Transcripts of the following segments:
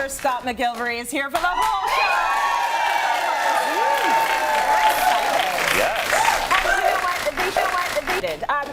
Mr. Scott McGillivray is here for the whole show.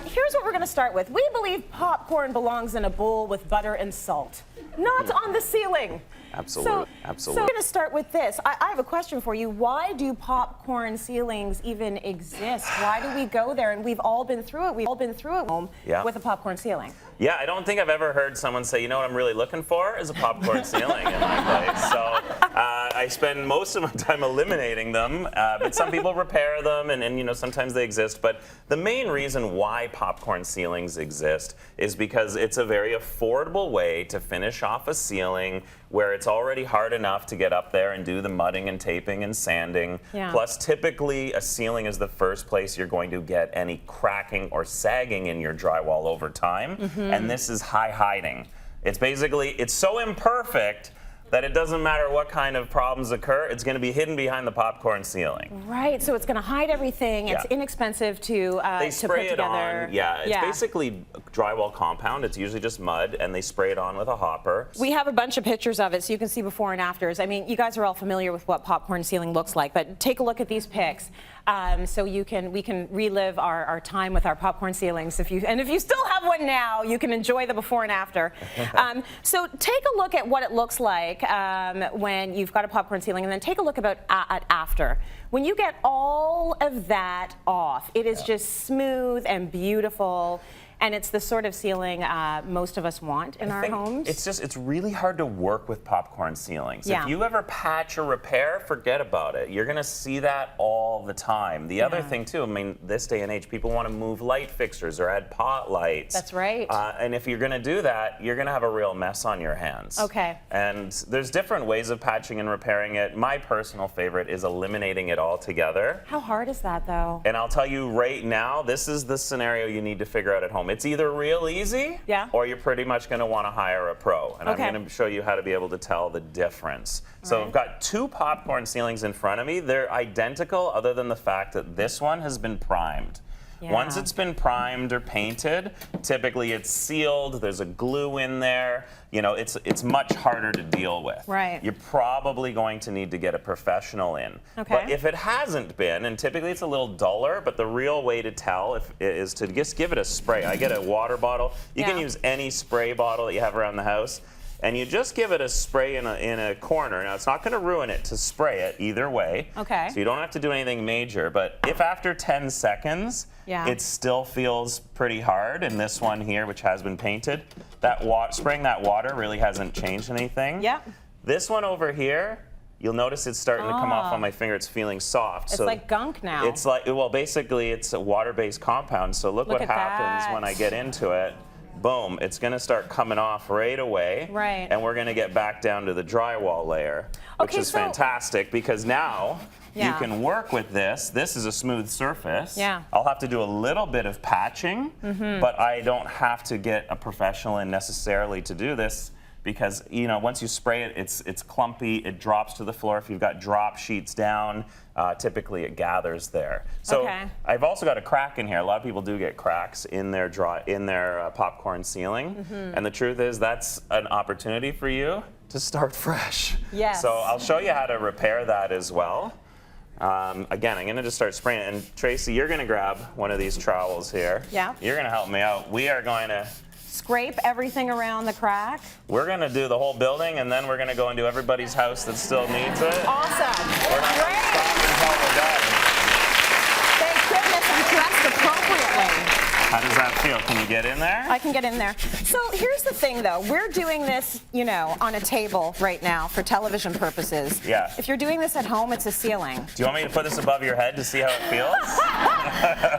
Here's what we're going to start with. We believe popcorn belongs in a bowl with butter and salt, not on the ceiling. Absolutely. So we're going to start with this. I have a question for you. Why do popcorn ceilings even exist? Why do we go there? And we've all been through it. We've all been through it home with a popcorn ceiling. Yeah, I don't think I've ever heard someone say, you know what I'm really looking for is a popcorn ceiling in my place. So I spend most of my time eliminating them, but some people repair them, and you know, sometimes they exist. But the main reason why popcorn ceilings exist is because it's a very affordable way to finish off a ceiling where it's already hard enough to get up there and do the mudding and taping and sanding. Yeah. Plus, typically, a ceiling is the first place you're going to get any cracking or sagging in your drywall over time. And this is high hiding. It's basically, it's so imperfect that it doesn't matter what kind of problems occur, it's going to be hidden behind the popcorn ceiling. Right, so it's going to hide everything. It's inexpensive to they spray to put together. On. Yeah, it's basically drywall compound. It's usually just mud, and they spray it on with a hopper. We have a bunch of pictures of it, so you can see before and afters. I mean, you guys are all familiar with what popcorn ceiling looks like, but take a look at these pics. So we can relive our time with our popcorn ceilings. If you still have one now, you can enjoy the before and after. So take a look at what it looks like when you've got a popcorn ceiling, and then take a look at after. When you get all of that off, it is just smooth and beautiful. And it's the sort of ceiling most of us want in our homes. It's really hard to work with popcorn ceilings. Yeah. If you ever patch or repair, forget about it. You're gonna see that all the time. The other thing too, I mean, this day and age, people wanna move light fixtures or add pot lights. That's right. And if you're gonna do that, you're gonna have a real mess on your hands. Okay. And there's different ways of patching and repairing it. My personal favorite is eliminating it altogether. How hard is that though? And I'll tell you right now, this is the scenario you need to figure out at home. It's either real easy, or you're pretty much going to want to hire a pro. And I'm going to show you how to be able to tell the difference. So I've got two popcorn ceilings in front of me. They're identical other than the fact that this one has been primed. Yeah. Once it's been primed or painted, typically it's sealed, there's a glue in there, you know, it's much harder to deal with. Right. You're probably going to need to get a professional in. Okay. But if it hasn't been, and typically it's a little duller, but the real way to tell is to just give it a spray. I get a water bottle. You can use any spray bottle that you have around the house. And you just give it a spray in a corner. Now, it's not going to ruin it to spray it either way. Okay. So you don't have to do anything major. But if after 10 seconds, it still feels pretty hard, and this one here, which has been painted, spraying that water really hasn't changed anything. Yep. This one over here, you'll notice it's starting to come off on my finger. It's feeling soft. It's like gunk now. It's like, well, basically, it's a water-based compound. So look what happens when I get into it. Boom, it's going to start coming off right away. Right. And we're going to get back down to the drywall layer, which is fantastic because now you can work with this. This is a smooth surface. Yeah. I'll have to do a little bit of patching, but I don't have to get a professional in necessarily to do this because, you know, once you spray it, it's clumpy, it drops to the floor. If you've got drop sheets down, typically it gathers there. So I've also got a crack in here. A lot of people do get cracks in their popcorn ceiling. And the truth is that's an opportunity for you to start fresh. Yes. So I'll show you how to repair that as well. Again, I'm going to just start spraying it. And Tracy, you're going to grab one of these trowels here. Yeah. You're going to help me out. We are going to scrape everything around the crack. We're going to do the whole building, and then we're going to go into everybody's house that still needs it. Awesome. We're not going to stop until we're done. Thank goodness I'm dressed appropriately. How does that feel? Can you get in there? I can get in there. So here's the thing, though. We're doing this, you know, on a table right now for television purposes. Yeah. If you're doing this at home, it's a ceiling. Do you want me to put this above your head to see how it feels?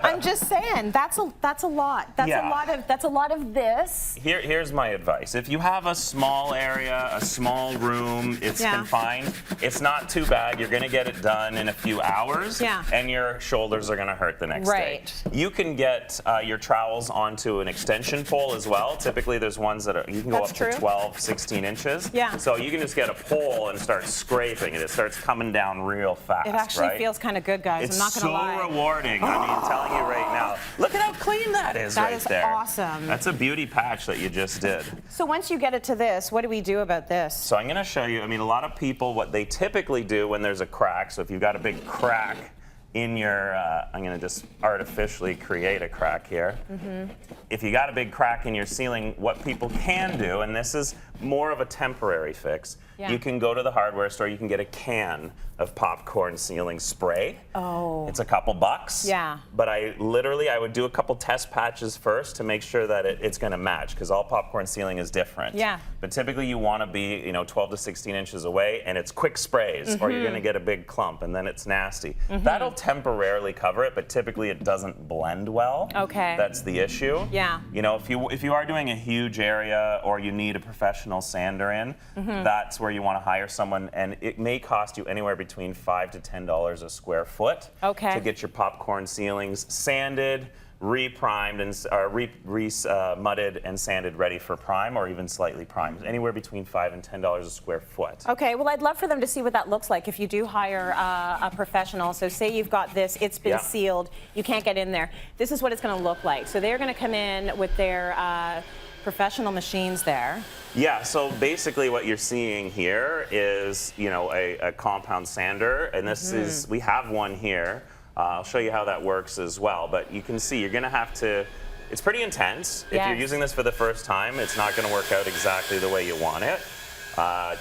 I'm just saying, that's a lot. That's a lot of this. Here's my advice. If you have a small area, a small room, it's confined, it's not too bad. You're going to get it done in a few hours, and your shoulders are going to hurt the next day. You can get your trowels onto an extension pole as well. Typically there's ones that you can go up to 12, 16 inches. Yeah. So you can just get a pole and start scraping it. It starts coming down real fast. It actually feels kind of good, guys. I'm not going to lie. It's so rewarding. I mean, I'm telling you right now. Look at how clean that is right there. That is awesome. That's a beauty patch that you just did. So once you get it to this, what do we do about this? So I'm going to show you, I mean, a lot of people, what they typically do when there's a crack, so if you've got a big crack in your, I'm going to just artificially create a crack here. If you got a big crack in your ceiling, what people can do, and this is more of a temporary fix, you can go to the hardware store, you can get a can of popcorn ceiling spray. Oh. It's a couple bucks. Yeah. But I would do a couple test patches first to make sure that it's going to match, because all popcorn ceiling is different. Yeah. But typically you want to be, 12 to 16 inches away, and it's quick sprays, or you're going to get a big clump, and then it's nasty. That'll temporarily cover it, but typically it doesn't blend well. Okay. That's the issue. Yeah. If you are doing a huge area, or you need a professional sander in, that's where you want to hire someone, and it may cost you anywhere between $5 to $10 a square foot to get your popcorn ceilings sanded, re-primed, and mudded and sanded, ready for prime, or even slightly primed. Anywhere between $5 and $10 a square foot. Okay, well, I'd love for them to see what that looks like if you do hire a professional. So say you've got this, it's been sealed, you can't get in there. This is what it's going to look like. So they're going to come in with their professional machines there. Yeah, so basically what you're seeing here is, a compound sander, and this is, we have one here. I'll show you how that works as well, but you can see you're going to have to, it's pretty intense. If you're using this for the first time, it's not going to work out exactly the way you want it.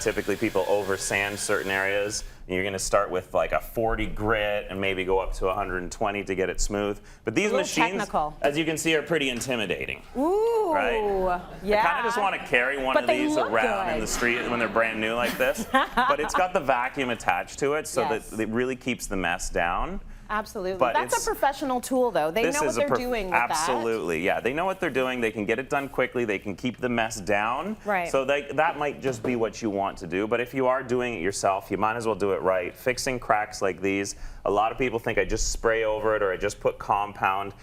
Typically people over sand certain areas. You're going to start with like a 40 grit and maybe go up to 120 to get it smooth. But these machines, as you can see, are pretty intimidating. Ooh, right? Yeah. I kind of just want to carry one of these around in the street when they're brand new like this. But it's got the vacuum attached to it, so that it really keeps the mess down. Absolutely. But that's a professional tool, though. They know what they're doing with that. Absolutely, yeah. They know what they're doing. They can get it done quickly. They can keep the mess down. Right. So that might just be what you want to do. But if you are doing it yourself, you might as well do it right. Fixing cracks like these, a lot of people think I just spray over it or I just put compound.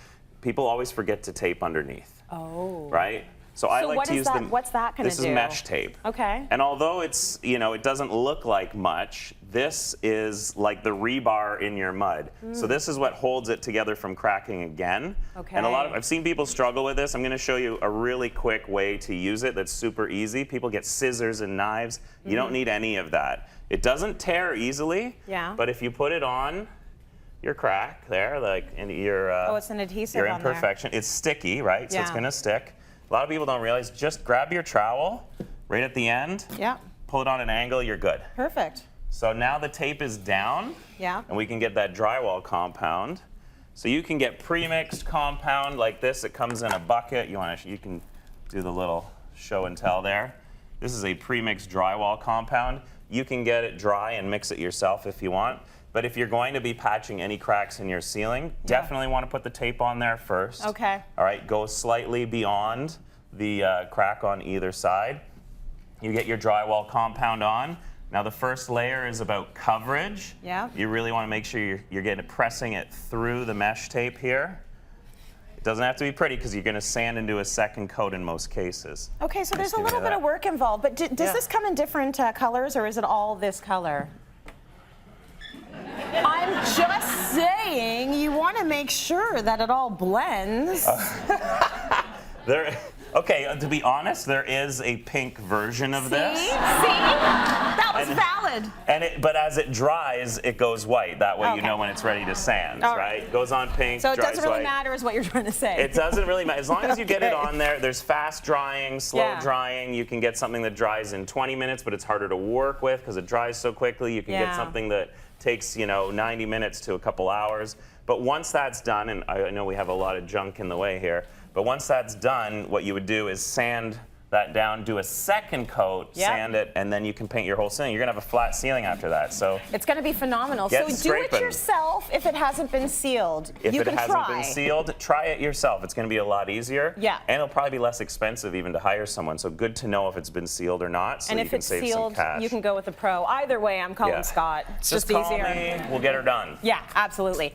People always forget to tape underneath. Oh. Right? So I like to use the. What's that going to do? This is mesh tape. Okay. And although it's, it doesn't look like much, this is like the rebar in your mud. So this is what holds it together from cracking again. Okay. And I've seen people struggle with this. I'm going to show you a really quick way to use it that's super easy. People get scissors and knives. You don't need any of that. It doesn't tear easily. Yeah. But if you put it on your crack there, like in your it's an adhesive your on there. imperfection, it's sticky, right? So it's going to stick. A lot of people don't realize, just grab your trowel right at the end, pull it on an angle, you're good. Perfect. So now the tape is down, and we can get that drywall compound. So you can get pre-mixed compound like this. It comes in a bucket. You can do the little show and tell there. This is a pre-mixed drywall compound. You can get it dry and mix it yourself if you want. But if you're going to be patching any cracks in your ceiling, definitely want to put the tape on there first. Okay. All right, go slightly beyond the crack on either side. You get your drywall compound on. Now the first layer is about coverage. Yeah. You really want to make sure you're pressing it through the mesh tape here. It doesn't have to be pretty because you're going to sand and do a second coat in most cases. Okay, so there's a little bit of work involved, but does this come in different colors, or is it all this color? I'm just saying, you want to make sure that it all blends. Okay, to be honest, there is a pink version of this. See? That was valid. But as it dries, it goes white. That way you know when it's ready to sand, right? It goes on pink, so it dries doesn't really white. matter is what you're trying to say. It doesn't really matter. As long as you get it on there, there's fast drying, slow drying. You can get something that dries in 20 minutes, but it's harder to work with because it dries so quickly. You can get something that takes 90 minutes to a couple hours. But once that's done, and I know we have a lot of junk in the way here, but once that's done, what you would do is sand that down, do a second coat, sand it, and then you can paint your whole ceiling. You're going to have a flat ceiling after that. So it's going to be phenomenal. So do it yourself if it hasn't been sealed. If it hasn't been sealed, try it yourself. It's going to be a lot easier. Yeah. And it'll probably be less expensive even to hire someone. So good to know if it's been sealed or not, so you can save some cash. And if it's sealed, you can go with a pro. Either way, I'm calling Scott. It's just easier. Just call me. We'll get her done. Yeah, absolutely.